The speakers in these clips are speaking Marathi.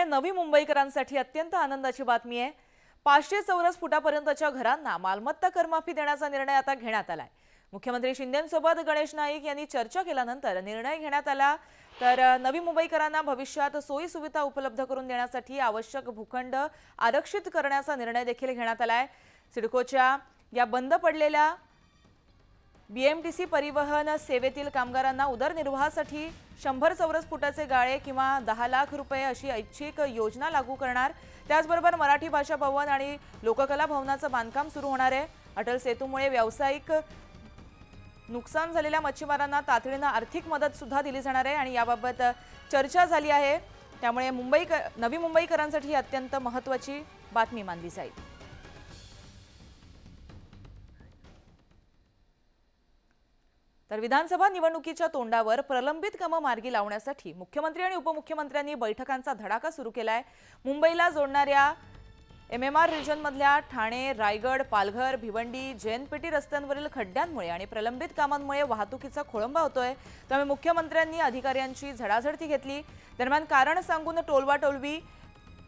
नवी मुंबईकरांसाठी अत्यंत आनंदाची बातमी आहे। 500 चौरस फुटापर्यंतच्या घरांना मालमत्ता करमाफी देण्याचा निर्णय आता घेण्यात आलाय। मुख्यमंत्री शिंदेंसोबत गणेश नाईक यांनी चर्चा केल्यानंतर निर्णय घेण्यात आला। तर नवी मुंबईकरांना भविष्यात सोयी सुविधा उपलब्ध करून देण्यासाठी आवश्यक भूखंड आरक्षित करण्याचा निर्णय देखील घेण्यात आलाय। सिडकोच्या या बंद पडलेल्या बीएमटीसी परिवहन सेवेतील कामगारांना उदरनिर्वाहासाठी 100 चौरस फुटाचे गाळे किंवा 10 लाख रुपये अशी ऐच्छिक योजना लागू करणार। त्याचबरोबर मराठी भाषा भवन आणि लोककला भवनाचं बांधकाम सुरू होणार आहे। अटल सेतूमुळे व्यावसायिक नुकसान झालेल्या मच्छीमारांना तातडीने आर्थिक मदत सुद्धा दिली जाणार आहे आणि याबाबत चर्चा झाली आहे। त्यामुळे नवी मुंबईकरांसाठी अत्यंत महत्त्वाची बातमी मानली जाईल। तर विधानसभा निवडणुकीच्या तोंडावर प्रलंबित कामे मार्गी लावण्यासाठी मुख्यमंत्री आणि उपमुख्यमंत्र्यांनी बैठकांचा धडाका सुरू केलाय। मुंबईला जोडणाऱ्या एमएमआर रिजनमधल्या ठाणे, रायगड, पालघर, भिवंडी, जैनपेटी रस्त्यांवरील खड्ड्यांमुळे आणि प्रलंबित कामांमुळे वाहतुकीचा खोळंबा होतोय। त्यामुळे मुख्यमंत्र्यांनी अधिकाऱ्यांची झडाझडती घेतली। दरम्यान कारण सांगून टोलवाटोलवी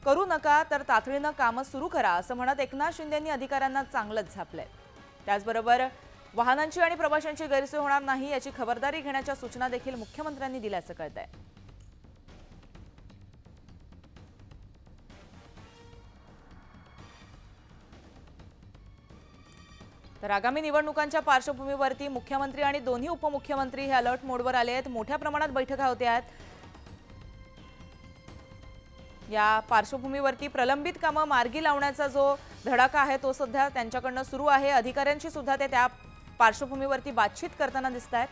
करू नका, तर तातडीने कामं सुरू करा असं म्हणत एकनाथ शिंदेंनी अधिकाऱ्यांना चांगलंच झापलंय। त्याचबरोबर वाहनांची आणि प्रवाशांची गैरसोय होणार नाही याची खबरदारी घेण्याच्या सूचना देखील मुख्यमंत्र्यांनी दिल्याचं कळतंय। तर आगामी निवडणुकांच्या पार्श्वभूमीवरती मुख्यमंत्री आणि दोन्ही उपमुख्यमंत्री हे अलर्ट मोडवर आले आहेत। मोठ्या प्रमाणात बैठका होत आहेत। या पार्श्वभूमीवरती प्रलंबित कामे मार्गी लावण्याचा जो धडाका आहे तो सध्या त्यांच्याकडून सुरू आहे। अधिकाऱ्यांशी सुद्धा ते त्या पार्श्वभूमीवरती बातचीत करताना दिसत आहेत।